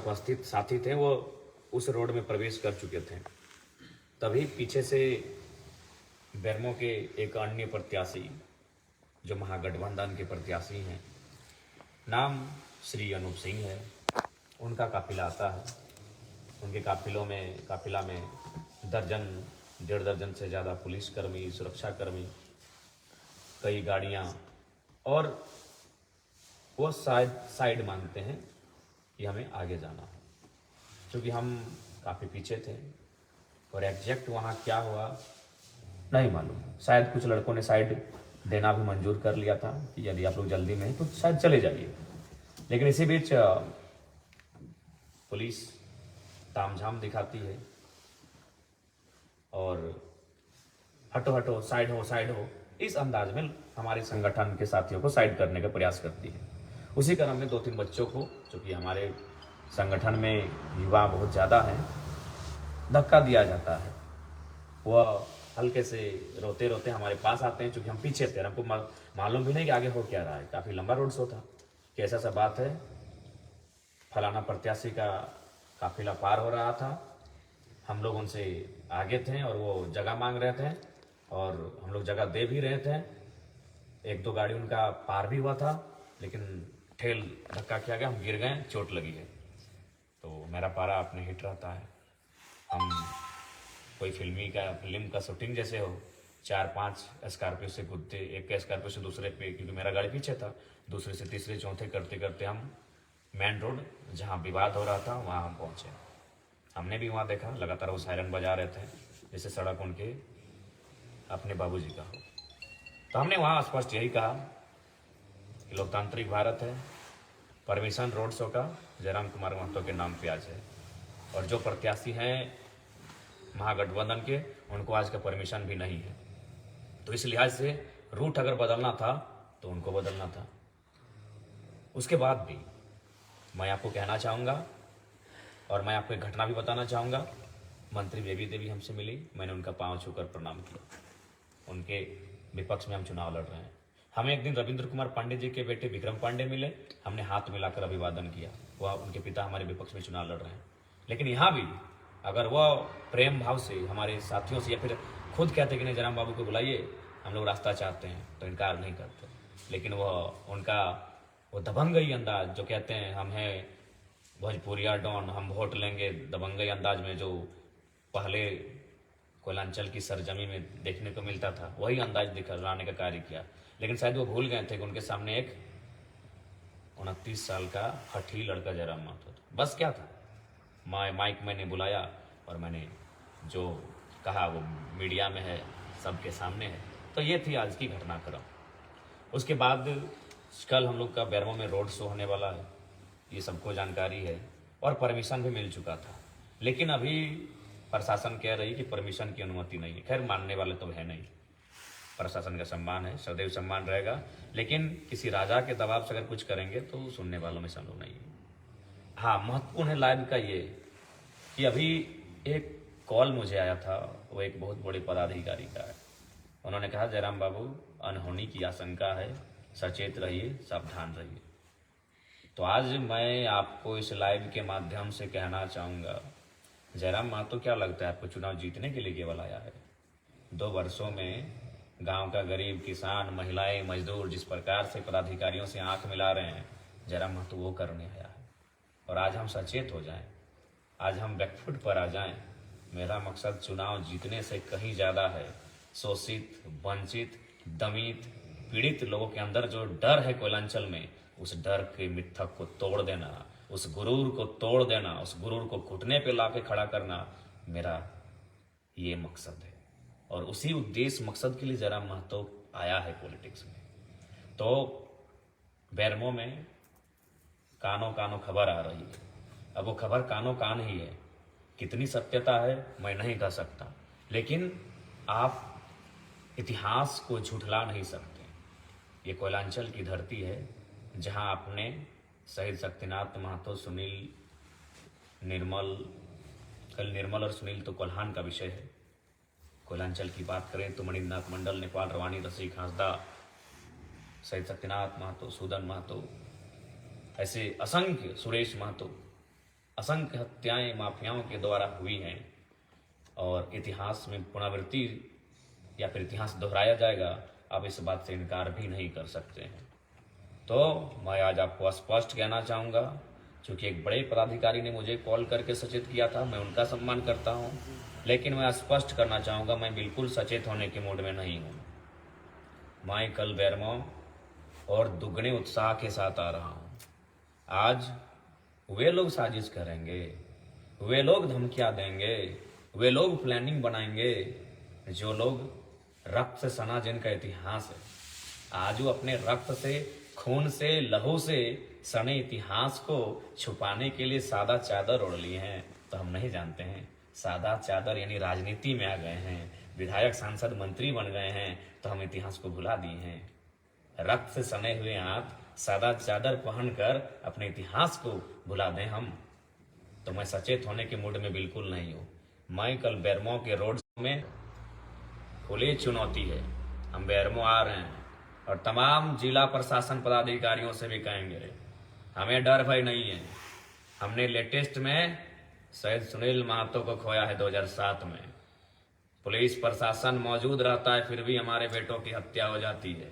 उपस्थित साथी थे वो उस रोड में प्रवेश कर चुके थे। तभी पीछे से बेरमो के एक अन्य प्रत्याशी जो महागठबंधन के प्रत्याशी हैं, नाम श्री अनूप सिंह है, उनका काफिला आता है। उनके काफिला में दर्जन 1.5 दर्जन से ज़्यादा पुलिसकर्मी, सुरक्षाकर्मी, कई गाड़ियाँ, और वो साइड मांगते हैं कि हमें आगे जाना है। क्योंकि हम काफ़ी पीछे थे और एग्जैक्ट वहाँ क्या हुआ नहीं मालूम। शायद कुछ लड़कों ने साइड देना भी मंजूर कर लिया था कि यदि आप लोग जल्दी में हैं तो शायद चले जाइए। लेकिन इसी बीच पुलिस तामझाम दिखाती है और हटो हटो, साइड हो, इस अंदाज में हमारे संगठन के साथियों को साइड करने का प्रयास करती है। उसी क्रम में 2-3 बच्चों को, जो कि हमारे संगठन में युवा बहुत ज़्यादा हैं, धक्का दिया जाता है। वह हल्के से रोते रोते हमारे पास आते हैं। चूँकि हम पीछे थे, हमको मालूम भी नहीं कि आगे हो क्या रहा है। काफ़ी लंबा रोड शो था कि ऐसा बात है, फलाना प्रत्याशी का काफिला पार हो रहा था, हम लोग उनसे आगे थे और वो जगह मांग रहे थे और हम लोग जगह दे भी रहे थे। 1-2 गाड़ी उनका पार भी हुआ था, लेकिन ठेल धक्का किया गया, हम गिर गए, चोट लगी है। तो मेरा पारा अपने हिट रहता है। हम कोई फिल्म का शूटिंग जैसे हो, 4-5 स्कॉर्पियो से कूदते, एक स्कॉर्पियो से दूसरे पे, क्योंकि मेरा गाड़ी पीछे था, दूसरे से तीसरे चौथे करते करते हम मेन रोड जहाँ विवाद हो रहा था वहाँ हम पहुँचे। हमने भी वहाँ देखा लगातार वो सायरन बजा रहे थे जैसे सड़क उनके अपने बाबूजी का हो। तो हमने वहाँ स्पष्ट यही कहा कि लोकतांत्रिक भारत है, परमिशन रोड शो का जयराम कुमार महतो के नाम पे आज है, और जो प्रत्याशी हैं महागठबंधन के, उनको आज का परमिशन भी नहीं है। तो इस लिहाज से रूट अगर बदलना था तो उनको बदलना था। उसके बाद भी मैं आपको कहना चाहूँगा और मैं आपको एक घटना भी बताना चाहूँगा। मंत्री बेबी देवी हमसे मिली, मैंने उनका पांव छूकर प्रणाम किया। उनके विपक्ष में हम चुनाव लड़ रहे हैं। हमें एक दिन रविंद्र कुमार पांडे जी के बेटे विक्रम पांडे मिले, हमने हाथ मिलाकर अभिवादन किया। वह उनके पिता हमारे विपक्ष में चुनाव लड़ रहे हैं। लेकिन यहाँ भी अगर वह प्रेम भाव से हमारे साथियों से या फिर खुद कहते कि नहीं जयराम बाबू को बुलाइए, हम लोग रास्ता चाहते हैं, तो इनकार नहीं करते। लेकिन वह उनका वो दबंगई अंदाज, जो कहते हैं हम हैं भोजपुरिया डॉन, हम वोट लेंगे, दबंगई अंदाज में जो पहले कोयलांचल की सरजमी में देखने को मिलता था, वही अंदाज दिखाने का कार्य किया। लेकिन शायद वो भूल गए थे कि उनके सामने एक 29 साल का हठी लड़का जयराम महतो था। बस क्या था, माइक मैंने बुलाया और मैंने जो कहा वो मीडिया में है, सबके सामने है। तो ये थी आज की घटनाक्रम। उसके बाद कल हम लोग का बेरमो में रोड शो होने वाला है, ये सबको जानकारी है और परमिशन भी मिल चुका था। लेकिन अभी प्रशासन कह रही कि परमिशन की अनुमति नहीं है। खैर, मानने वाले तो है नहीं, प्रशासन का सम्मान है, सदैव सम्मान रहेगा। लेकिन किसी राजा के दबाव से अगर कुछ करेंगे तो सुनने वालों में संभव नहीं है। हाँ, महत्वपूर्ण है लाइव का ये कि अभी एक कॉल मुझे आया था, वो एक बहुत बड़े पदाधिकारी का है। उन्होंने कहा जयराम बाबू अनहोनी की आशंका है, सचेत रहिए, सावधान रहिए। तो आज मैं आपको इस लाइव के माध्यम से कहना चाहूँगा, जयराम महतो क्या लगता है आपको चुनाव जीतने के लिए केवल आया है? 2 वर्षों में गांव का गरीब किसान, महिलाएं, मजदूर जिस प्रकार से पदाधिकारियों से आंख मिला रहे हैं, जयराम महतो वो करने आया है। और आज हम सचेत हो जाएं, आज हम बैकफुट पर आ जाएं। मेरा मकसद चुनाव जीतने से कहीं ज़्यादा है। शोषित, वंचित, दमित, पीड़ित लोगों के अंदर जो डर है कोयलांचल में, उस डर के मिथक को तोड़ देना, उस गुरूर को तोड़ देना, उस गुरूर को घुटने पे लाके खड़ा करना, मेरा ये मकसद है। और उसी उद्देश्य मकसद के लिए जयराम महतो आया है पॉलिटिक्स में। तो बेरमो में कानो कानो खबर आ रही है। अब वो खबर कानो कान ही है, कितनी सत्यता है मैं नहीं कह सकता, लेकिन आप इतिहास को झुठला नहीं सकते। ये कोयलांचल की धरती है जहां आपने शहीद शक्तिनाथ महतो, सुनील, निर्मल, कल निर्मल और सुनील तो कोल्हान का विषय है। कोयलांचल की बात करें तो मणिनाथ मंडल, नेपाल, रवानी, रसिक, हांसदा, शहीद शक्तिनाथ महतो, सूदन महतो, ऐसे असंख्य, सुरेश महतो, असंख्य हत्याएं माफियाओं के द्वारा हुई हैं और इतिहास में पुनरावृत्ति या फिर इतिहास दोहराया जाएगा, आप इस बात से इनकार भी नहीं कर सकते हैं। तो मैं आज आपको स्पष्ट कहना चाहूँगा, क्योंकि एक बड़े पदाधिकारी ने मुझे कॉल करके सचेत किया था, मैं उनका सम्मान करता हूँ, लेकिन मैं स्पष्ट करना चाहूँगा मैं बिल्कुल सचेत होने के मूड में नहीं हूँ। मैं कल बेरमो और दुगने उत्साह के साथ आ रहा हूँ। आज वे लोग साजिश करेंगे, वे लोग धमकियाँ देंगे, वे लोग प्लानिंग बनाएंगे, जो लोग रक्त से सना जिनका इतिहास है, आज वो अपने रक्त से, खून से, लहू से सने इतिहास को छुपाने के लिए सादा चादर ओढ़ लिए हैं। तो हम नहीं जानते हैं, सादा चादर यानी राजनीति में आ गए हैं, विधायक, सांसद, मंत्री बन गए हैं, तो हम इतिहास को भुला दिए हैं। रक्त से सने हुए आप सादा चादर पहनकर अपने इतिहास को भुला दें हम, तो मैं सचेत होने के मूड में बिल्कुल नहीं हूँ। मैं कल बेरमो के रोड में खुली चुनौती है, हम बेरमो आ रहे हैं और तमाम जिला प्रशासन पदाधिकारियों से भी कहेंगे, हमें डर भय नहीं है। हमने लेटेस्ट में शहीद सुनील महतो को खोया है 2007 में। पुलिस प्रशासन मौजूद रहता है, फिर भी हमारे बेटों की हत्या हो जाती है।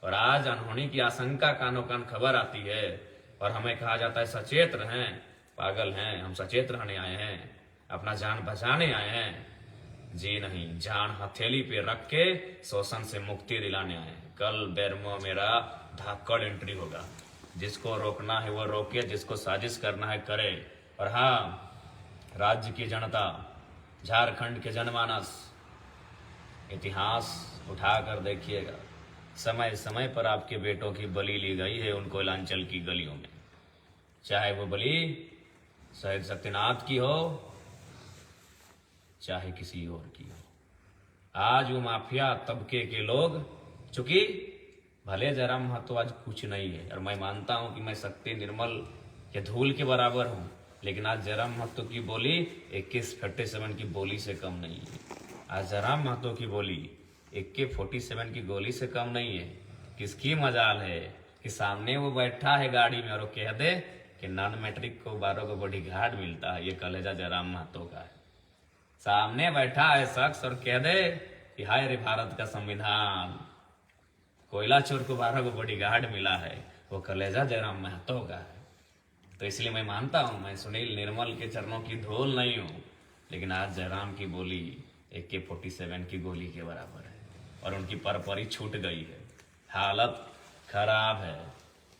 और आज अनहोनी की आशंका कानों कान खबर आती है और हमें कहा जाता है सचेत रहें। पागल हैं हम, सचेत रहने आए हैं, अपना जान बचाने आए हैं? जी नहीं, जान हथेली पे रख के शोषण से मुक्ति दिलाने आए हैं। कल बेरमो मेरा धाकड़ एंट्री होगा, जिसको रोकना है वो रोके, जिसको साजिश करना है करे। और हाँ, राज्य की जनता, झारखंड के जनमानस, इतिहास उठा कर देखिएगा, समय समय पर आपके बेटों की बलि ली गई है उन कोयलांचल की गलियों में, चाहे वो बलि शहीद सत्यनाथ की हो, चाहे किसी और की हो। आज वो माफिया तबके के लोग, चूंकि भले जयराम महतो आज कुछ नहीं है, और मैं मानता हूं कि मैं शक्ति निर्मल या धूल के बराबर हूं, लेकिन आज जयराम महतो की बोली AK-47 की बोली से कम नहीं है। आज जयराम महतो की बोली AK-47 की गोली से कम नहीं है। किसकी मजाल है कि सामने वो बैठा है गाड़ी में और वो कह दे कि नॉन मैट्रिक को 12 को बॉडी गार्ड मिलता है, ये कलेजा जयराम महतो का है। सामने बैठा है शख्स और कह दे कि हाय रे भारत का संविधान, कोयला चोर को 12 को बॉडी गार्ड मिला है, वो कलेजा जयराम महतो का है। तो इसलिए मैं मानता हूं मैं सुनील निर्मल के चरणों की धूल नहीं हूं, लेकिन आज जयराम की बोली AK-47 की गोली के बराबर है और उनकी परपरी छूट गई है, हालत खराब है।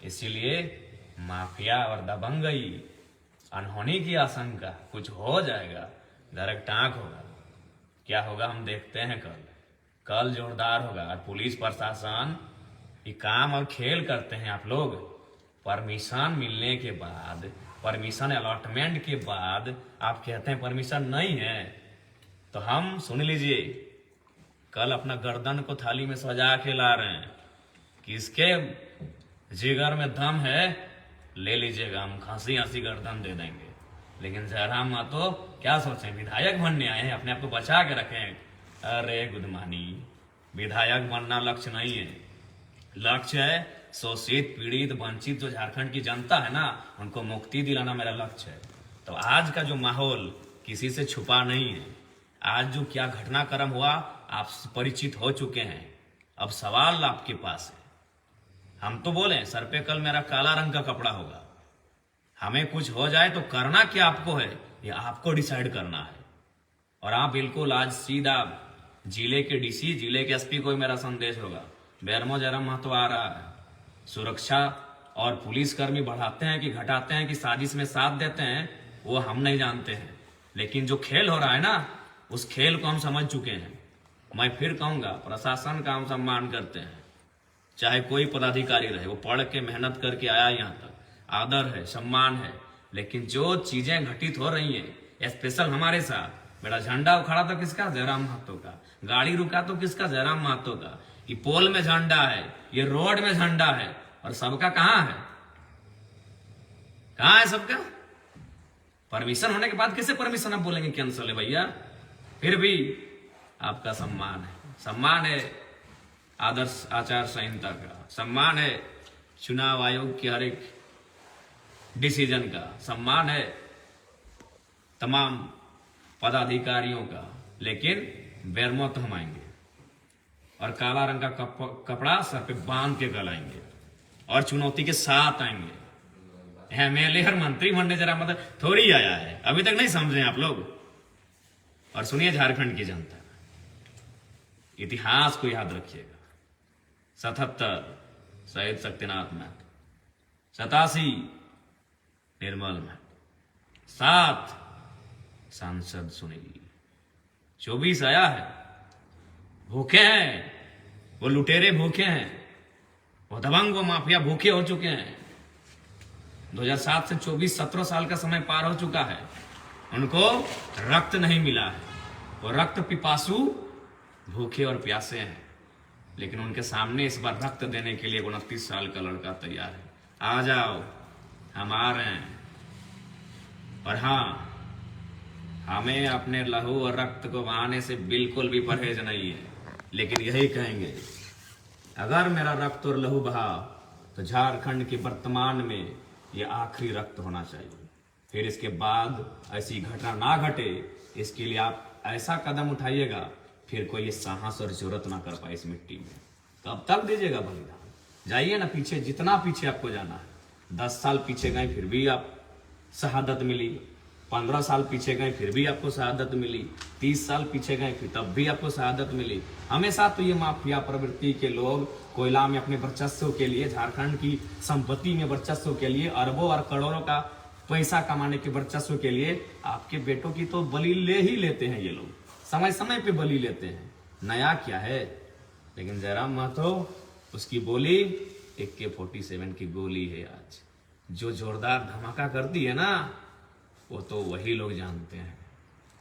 इसीलिए माफिया और दबंगई, अनहोनी की आशंका, कुछ हो जाएगा, डायरेक्ट आंख होगा। क्या होगा हम देखते हैं कल जोरदार होगा। और पुलिस प्रशासन ये काम और खेल करते हैं आप लोग। परमिशन मिलने के बाद, परमिशन अलॉटमेंट के बाद आप कहते हैं परमिशन नहीं है, तो हम सुन लीजिए, कल अपना गर्दन को थाली में सजा के ला रहे हैं। किसके जिगर में दम है ले लीजिएगा, हम खांसी हंसी गर्दन दे देंगे। लेकिन जयराम महतो क्या सोचें, विधायक बनने आए हैं, अपने आप को बचा के रखें। अरे गुदमानी, विधायक बनना लक्ष्य नहीं है, लक्ष्य है शोषित, पीड़ित, वंचित जो झारखंड की जनता है ना, उनको मुक्ति दिलाना मेरा लक्ष्य है। तो आज का जो माहौल किसी से छुपा नहीं है। आज जो क्या घटनाक्रम हुआ आप परिचित हो चुके हैं। अब सवाल आपके पास है, हम तो बोले सर पे कल मेरा काला रंग का कपड़ा होगा, हमें कुछ हो जाए तो करना क्या आपको है, ये आपको डिसाइड करना है। और आप बिल्कुल आज सीधा जिले के DC, जिले के SP को मेरा संदेश होगा, बेरमो जयराम महतो आ रहा है। सुरक्षा और पुलिसकर्मी बढ़ाते हैं कि घटाते हैं कि साजिश में साथ देते हैं, वो हम नहीं जानते हैं, लेकिन जो खेल हो रहा है ना, उस खेल को हम समझ चुके हैं। मैं फिर कहूंगा, प्रशासन का हम सम्मान करते हैं, चाहे कोई पदाधिकारी रहे, वो पढ़ के मेहनत करके आया यहाँ तक, आदर है, सम्मान है। लेकिन जो चीजें घटित हो रही हैं, स्पेशल हमारे साथ, मेरा झंडा उखड़ा तो किसका, जयराम महतो का, गाड़ी रुका तो किसका, जयराम महतो का, ये पोल में झंडा है, ये रोड में झंडा है, और सबका कहां है, कहां है सबका? परमिशन होने के बाद किसे परमिशन आप बोलेंगे कैंसिल है भैया? फिर भी आपका सम्मान है आदर्श आचार संहिता का, सम्मान है चुनाव आयोग के हर एक डिसीजन का, सम्मान है तमाम पदाधिकारियों का, लेकिन बेरमो तो हम आएंगे और काला रंग का कपड़ा सर पे बांध के कल आएंगे और चुनौती के साथ आएंगे। एमएलए और मंत्री बनने जरा मतलब थोड़ी आया है, अभी तक नहीं समझे आप लोग। और सुनिए झारखंड की जनता, इतिहास को याद रखिएगा। 77 शहीद शक्तिनाथ महतो, 87 निर्मल महतो, 7 सांसद सुनील, 24 आया है। भूखे हैं वो लुटेरे, भूखे हैं वो दबंग, वो माफिया भूखे हो चुके हैं। 2007 से 24 17 साल का समय पार हो चुका है, उनको रक्त नहीं मिला है। वो रक्त पिपासु भूखे और प्यासे हैं, लेकिन उनके सामने इस बार रक्त देने के लिए 29 साल का लड़का तैयार है। आ जाओ, हम आ रहे हैं। और हाँ, हमें अपने लहू और रक्त को बहाने से बिल्कुल भी परहेज नहीं है, लेकिन यही कहेंगे, अगर मेरा रक्त और लहू बहा तो झारखंड के वर्तमान में ये आखिरी रक्त होना चाहिए। फिर इसके बाद ऐसी घटना ना घटे, इसके लिए आप ऐसा कदम उठाइएगा फिर कोई ये साहस और जरूरत ना कर पाए इस मिट्टी में। कब तक दीजिएगा बलिदान? जाइए ना पीछे, जितना पीछे आपको जाना है। 10 साल पीछे गए फिर भी आप शहादत मिली, 15 साल पीछे गए फिर भी आपको शहादत मिली, 30 साल पीछे गए फिर तब भी आपको शहादत मिली। हमेशा तो ये माफिया प्रवृत्ति के लोग कोयला में अपने वर्चस्व के लिए, झारखंड की संपत्ति में वर्चस्व के लिए, अरबों और करोड़ों का पैसा कमाने के वर्चस्व के लिए आपके बेटों की तो बलि ले ही लेते हैं। ये लोग समय समय पे बलि लेते हैं, नया क्या है। लेकिन जयराम महतो, उसकी बोली AK-47 की गोली है आज, जो जोरदार धमाका करती है ना, वो तो वही लोग जानते हैं।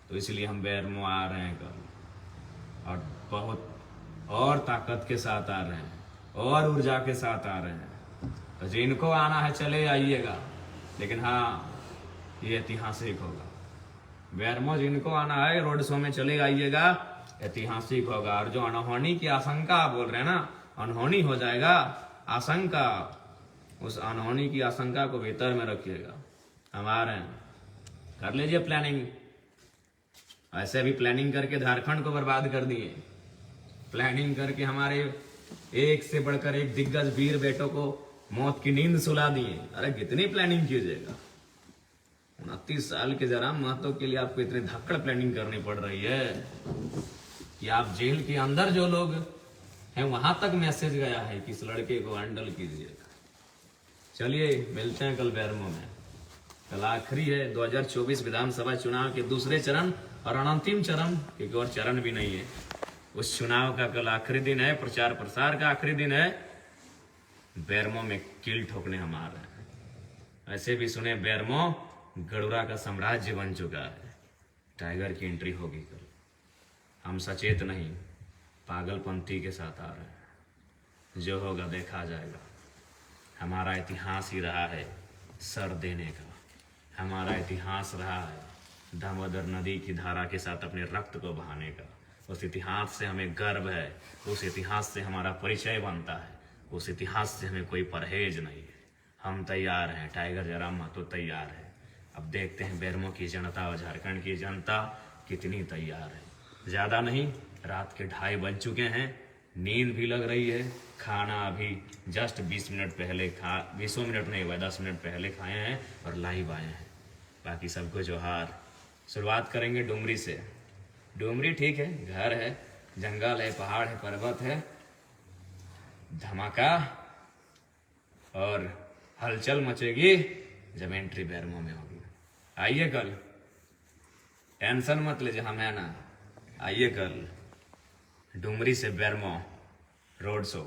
तो इसलिए हम बेरमो आ रहे हैं कल, और बहुत और ताकत के साथ आ रहे हैं और ऊर्जा के साथ आ रहे हैं। तो जिनको आना है चले आइएगा, लेकिन हाँ, ये ऐतिहासिक होगा। बेरमो जिनको आना है रोड शो में चले आइएगा, ऐतिहासिक होगा। और जो अनहोनी की आशंका बोल रहे हैं ना, अनहोनी हो जाएगा, आशंका, उस अनहोनी की आशंका को भीतर में रखिएगा। हम आ रहे हैं, कर लीजिए प्लानिंग। ऐसे भी प्लानिंग करके झारखंड को बर्बाद कर दिए, प्लानिंग करके हमारे एक से बढ़कर एक दिग्गज वीर बेटों को मौत की नींद सुला दिए। अरे कितनी प्लानिंग कीजिएगा? 29 साल के जयराम महतो के लिए आपको इतनी धक्कड़ प्लानिंग करनी पड़ रही है कि आप जेल के अंदर जो लोग हैं वहां तक मैसेज गया है कि इस लड़के को हैंडल कीजिएगा। चलिए मिलते हैं कल बेरमो में। कल आखिरी है 2024 विधानसभा चुनाव के दूसरे चरण और अंतिम चरण, क्योंकि और चरण भी नहीं है। उस चुनाव का कल आखिरी दिन है, प्रचार प्रसार का आखिरी दिन है। बेरमो में कील ठोकने हम आ रहे हैं। ऐसे भी सुने, बेरमो गड़ुरा का साम्राज्य बन चुका है। टाइगर की एंट्री होगी कल। हम सचेत नहीं, पागलपंथी के साथ आ रहे हैं। जो होगा देखा जाएगा। हमारा इतिहास ही रहा है सर देने का, हमारा इतिहास रहा है दामोदर नदी की धारा के साथ अपने रक्त को बहाने का। उस इतिहास से हमें गर्व है, उस इतिहास से हमारा परिचय बनता है, उस इतिहास से हमें कोई परहेज नहीं है। हम तैयार हैं, टाइगर जयराम महतो तैयार है। अब देखते हैं बेरमो की जनता और झारखंड की जनता कितनी तैयार है। ज़्यादा नहीं, रात के 2:30 बज चुके हैं, नींद भी लग रही है। खाना अभी जस्ट 20 मिनट पहले 20 मिनट नहीं हुआ, 10 मिनट पहले खाए हैं और लाइव आए हैं। बाकी सबको जोहार। शुरुआत करेंगे डुमरी से। डुमरी ठीक है, घर है, जंगल है, पहाड़ है, पर्वत है, धमाका और हलचल मचेगी जब एंट्री बेरमो में होगी। आइए कल, टेंशन मत लीजिए, हम है ना। आइए कल डुमरी से बेरमो रोड शो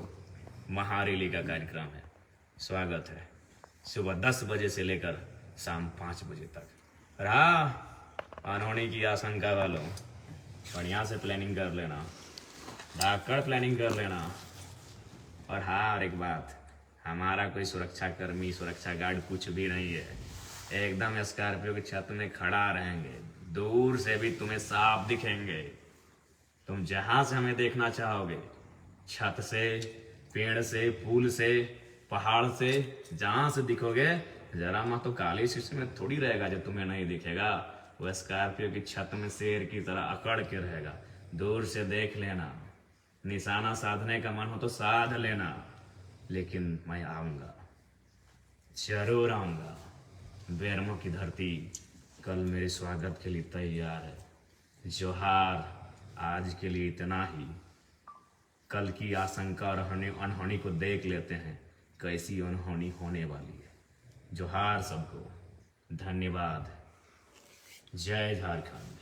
महारैली का कार्यक्रम है। स्वागत है सुबह 10 बजे से लेकर शाम 5 बजे तक। रहा अनहोनी की आशंका वालों, बढ़िया से प्लानिंग कर लेना, धाकड़ प्लानिंग कर लेना। और हाँ, और एक बात, हमारा कोई सुरक्षा कर्मी, सुरक्षा गार्ड कुछ भी नहीं है। एकदम स्कॉर्पियो की छत में खड़ा रहेंगे, दूर से भी तुम्हें साफ दिखेंगे। तुम जहां से हमें देखना चाहोगे, छत से, पेड़ से, पुल से, पहाड़ से, जहां से दिखोगे, जरा मां तो काली शीशे में थोड़ी रहेगा जो तुम्हें नहीं दिखेगा। वो स्कॉर्पियो की छत में शेर की तरह अकड़ के रहेगा। दूर से देख लेना, निशाना साधने का मन हो तो साध लेना, लेकिन मैं आऊँगा, जरूर आऊँगा। बेरमो की धरती कल मेरे स्वागत के लिए तैयार है। जोहार, आज के लिए इतना ही। कल की आशंका और अनहोनी को देख लेते हैं, कैसी अनहोनी होने वाली है। जोहार सबको, धन्यवाद। जय झारखंड।